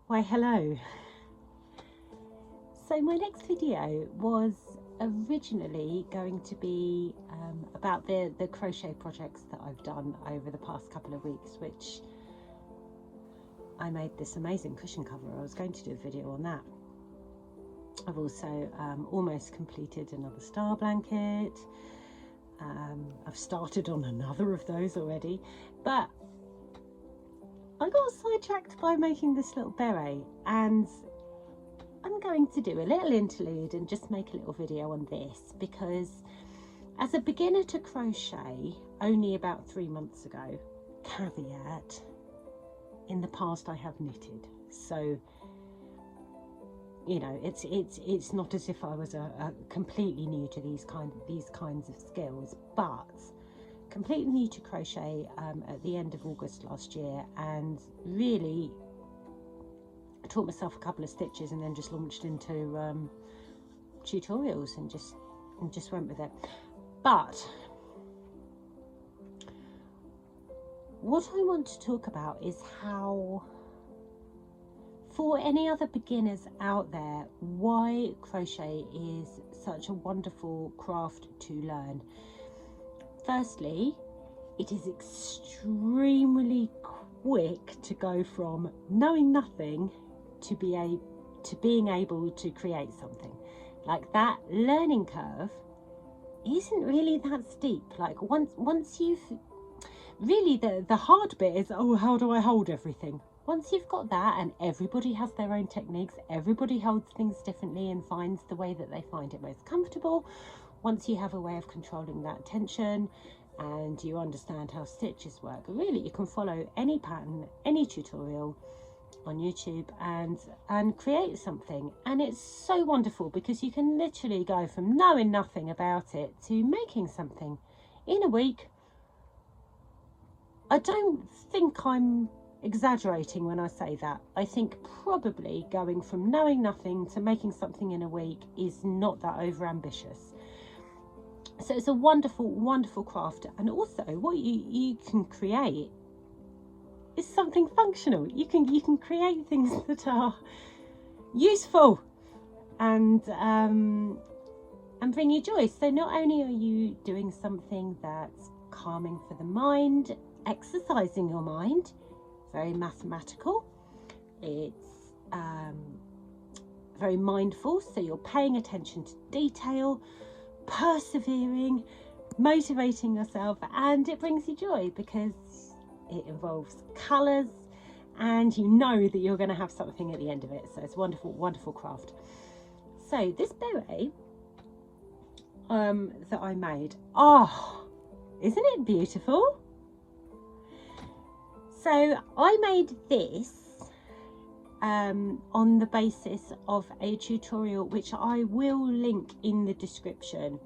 Why hello. So my next video was originally going to be about the crochet projects that I've done over the past couple of weeks, which I made this amazing cushion cover. I was going to do a video on that. I've also almost completed another star blanket. I've started on another of those already, but I got sidetracked by making this little beret, and I'm going to do a little interlude and just make a little video on this, because as a beginner to crochet only about 3 months ago, caveat, in the past I have knitted, so you know, it's not as if I was a completely new to these kinds of skills, but completely new to crochet at the end of August last year, and really taught myself a couple of stitches and then just launched into tutorials and just went with it. But what I want to talk about is how, for any other beginners out there, why crochet is such a wonderful craft to learn. Firstly, it is extremely quick to go from knowing nothing to being able to create something. Like, that learning curve isn't really that steep. Like, once you've really, the hard bit is, oh, how do I hold everything? Once you've got that, and everybody has their own techniques, everybody holds things differently and finds the way that they find it most comfortable. Once you have a way of controlling that tension and you understand how stitches work, really you can follow any pattern, any tutorial on YouTube and create something. And it's so wonderful because you can literally go from knowing nothing about it to making something in a week. I don't think I'm exaggerating when I say that. I think probably going from knowing nothing to making something in a week is not that over ambitious. So it's a wonderful, wonderful craft. And also what you can create is something functional. You can create things that are useful and bring you joy. So not only are you doing something that's calming for the mind, exercising your mind, very mathematical, it's very mindful, so you're paying attention to detail, persevering, motivating yourself, and it brings you joy because it involves colours and you know that you're going to have something at the end of it. So it's wonderful, wonderful craft. So this beret that I made, oh, isn't it beautiful? So I made this on the basis of a tutorial which I will link in the description.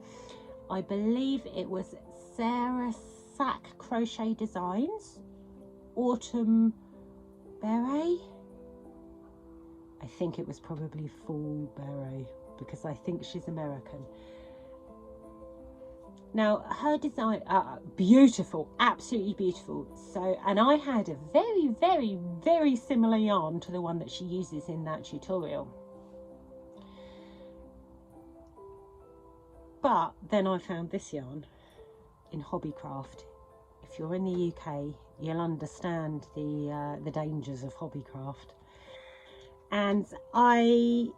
I believe it was Sara Sach Crochet Designs Autumn Beret. I think it was probably Fall Beret because I think she's American. Now her design, beautiful, absolutely beautiful. So, and I had a very, very, very similar yarn to the one that she uses in that tutorial. But then I found this yarn in Hobbycraft. If you're in the UK, you'll understand the dangers of Hobbycraft. And I'd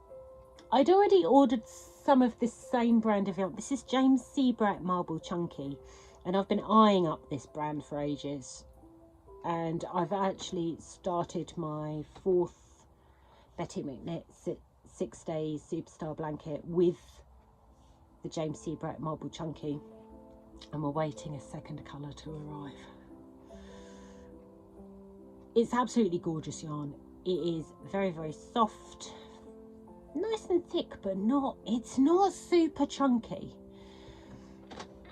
already ordered some of this same brand of yarn. This is James C. Beret Marble Chunky, and I've been eyeing up this brand for ages. And I've actually started my 4th Betty McKnit 6 Days Superstar blanket with the James C. Beret Marble Chunky. I'm awaiting a second colour to arrive. It's absolutely gorgeous yarn. It is very, very soft, nice and thick, but it's not super chunky.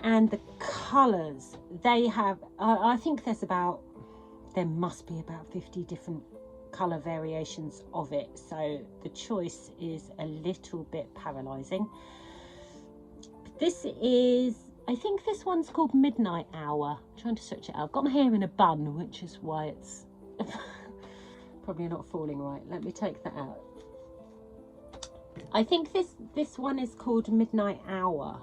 And the colours, they have, I think there must be about 50 different colour variations of it. So the choice is a little bit paralysing. This is, I think this one's called Midnight Hour. I'm trying to search it out. I've got my hair in a bun, which is why it's probably not falling right. Let me take that out. I think this one is called Midnight Hour.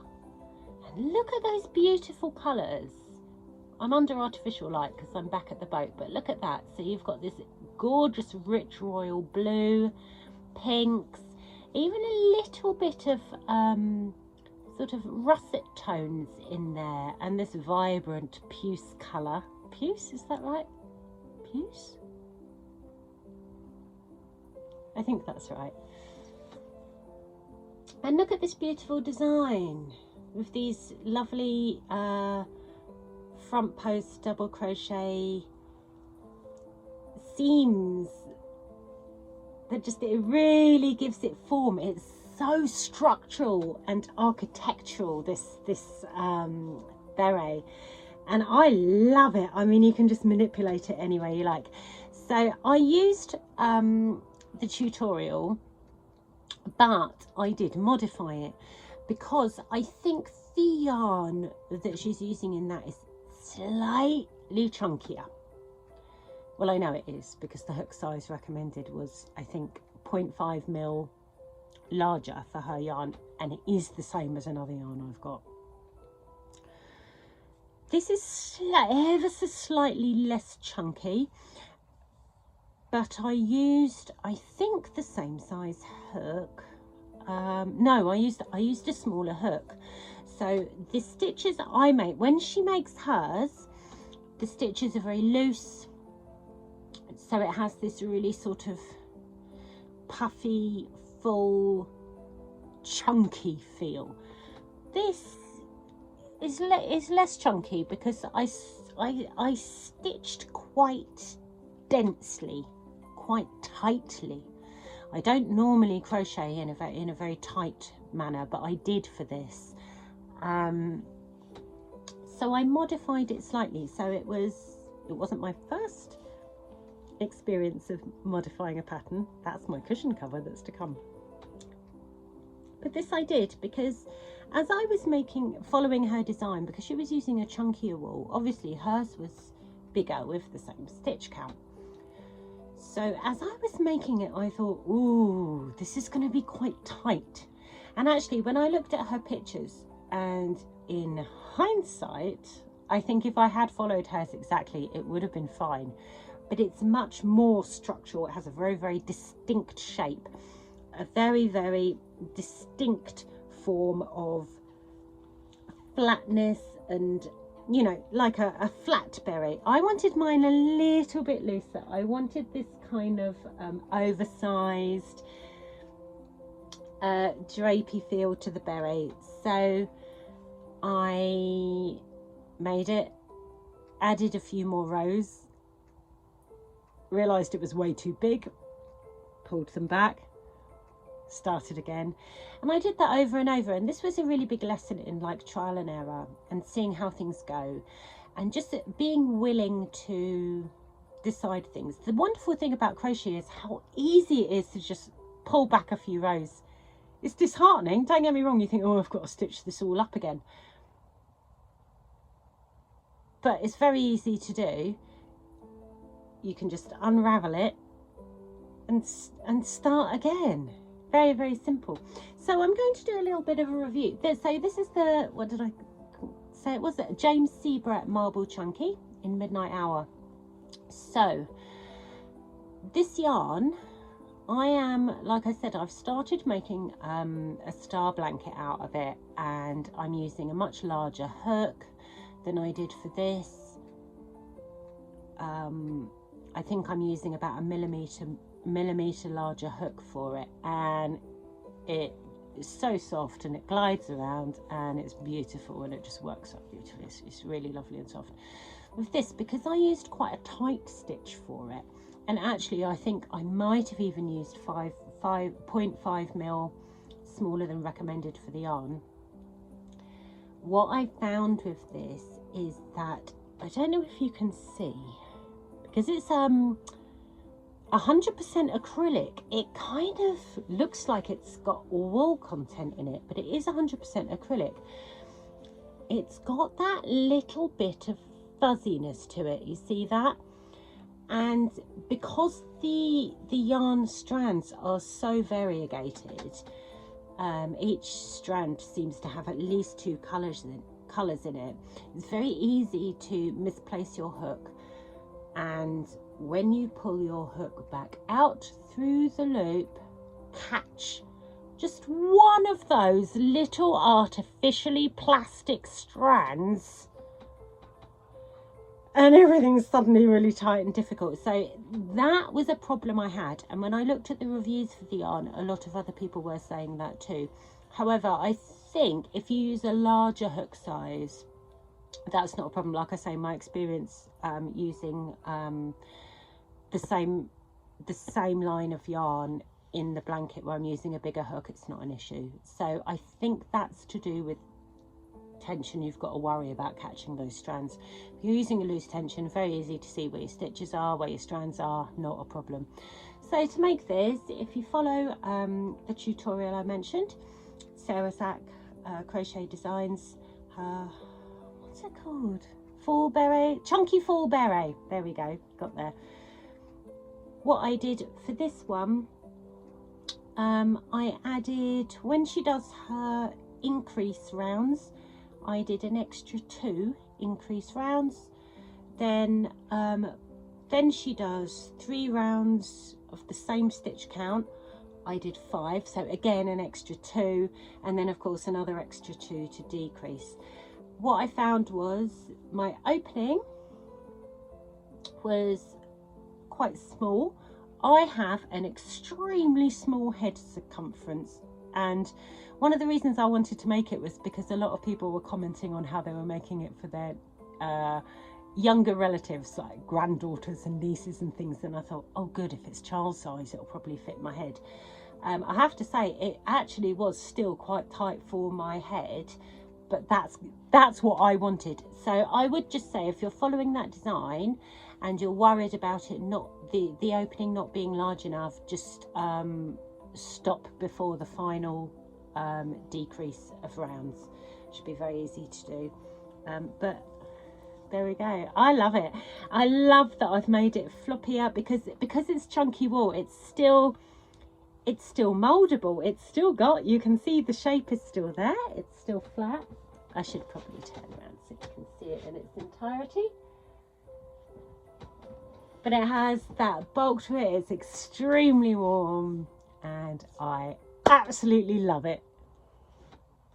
And look at those beautiful colours. I'm under artificial light because I'm back at the boat, but look at that. So you've got this gorgeous rich royal blue, pinks, even a little bit of sort of russet tones in there, and this vibrant puce colour. Puce, is that right? Puce? I think that's right. And look at this beautiful design with these lovely front post double crochet seams that just, it really gives it form. It's so structural and architectural, this beret, and I love it. I mean, you can just manipulate it any way you like. So I used the tutorial, but I did modify it because I think the yarn that she's using in that is slightly chunkier. Well, I know it is because the hook size recommended was, I think, 0.5 mil larger for her yarn, and it is the same as another yarn I've got. This is ever so slightly less chunky, but I used, I think, the same size hook. No, I used a smaller hook. So the stitches that I make, when she makes hers, the stitches are very loose, so it has this really sort of puffy, full, chunky feel. This is less chunky because I stitched quite densely, quite tightly. I don't normally crochet in a very tight manner, but I did for this. So I modified it slightly. So it wasn't my first experience of modifying a pattern. That's my cushion cover that's to come. But this I did because as I was following her design, because she was using a chunkier wool, obviously hers was bigger with the same stitch count. So as I was making it, I thought, ooh, this is going to be quite tight. And actually, when I looked at her pictures, and in hindsight, I think if I had followed hers exactly, it would have been fine. But it's much more structural. It has a very, very distinct shape, a very, very distinct form of flatness, and, you know, like a flat beret. I wanted mine a little bit looser. I wanted this kind of oversized drapey feel to the beret. So I made it, added a few more rows, realized it was way too big, pulled them back, started again, and I did that over and over. And this was a really big lesson in like trial and error and seeing how things go, and just being willing to decide things. The wonderful thing about crochet is how easy it is to just pull back a few rows. It's disheartening, don't get me wrong. You think, oh, I've got to stitch this all up again, but it's very easy to do. You can just unravel it and start again. Very, very simple. So I'm going to do a little bit of a review. So this is the, what did I say it was? It James C. Beret Marble Chunky in Midnight Hour. So this yarn, I am, like I said, I've started making a star blanket out of it, and I'm using a much larger hook than I did for this. I think I'm using about a millimeter larger hook for it, and it is so soft and it glides around and it's beautiful, and it just works out beautifully. It's really lovely and soft. With this, because I used quite a tight stitch for it, and actually I think I might have even used 0.5 mil smaller than recommended for the yarn. What I found with this is that, I don't know if you can see, because it's 100% acrylic, it kind of looks like it's got wool content in it, but it is 100% acrylic. It's got that little bit of fuzziness to it, you see that? And because the yarn strands are so variegated, each strand seems to have at least 2 colours in it. It's very easy to misplace your hook, and when you pull your hook back out through the loop, catch just one of those little artificially plastic strands, and everything's suddenly really tight and difficult. So that was a problem I had, and when I looked at the reviews for the yarn, a lot of other people were saying that too. However, I think if you use a larger hook size, that's not a problem. Like I say, my experience using the same line of yarn in the blanket where I'm using a bigger hook, it's not an issue. So I think that's to do with tension. You've got to worry about catching those strands. If you're using a loose tension, very easy to see where your stitches are, where your strands are, not a problem. So to make this, if you follow the tutorial I mentioned, Sara Sach Crochet Designs, what's it called? Full beret, chunky full beret. There we go, got there. What I did for this one, I added, when she does her increase rounds, I did an extra 2 increase rounds. Then she does 3 rounds of the same stitch count. I did 5, so again an extra 2, and then of course another extra 2 to decrease. What I found was my opening was quite small. I have an extremely small head circumference, and one of the reasons I wanted to make it was because a lot of people were commenting on how they were making it for their younger relatives, like granddaughters and nieces and things, and I thought, oh good, if it's child size it'll probably fit my head. I have to say it actually was still quite tight for my head, but that's what I wanted. So I would just say, if you're following that design and you're worried about it not the opening not being large enough, just stop before the final decrease of rounds. Should be very easy to do. But there we go. I love it. I love that I've made it floppier because it's chunky wool. It's still moldable. It's still got, you can see the shape is still there. It's still flat. I should probably turn around so you can see it in its entirety. But it has that bulk to it. It's extremely warm and I absolutely love it.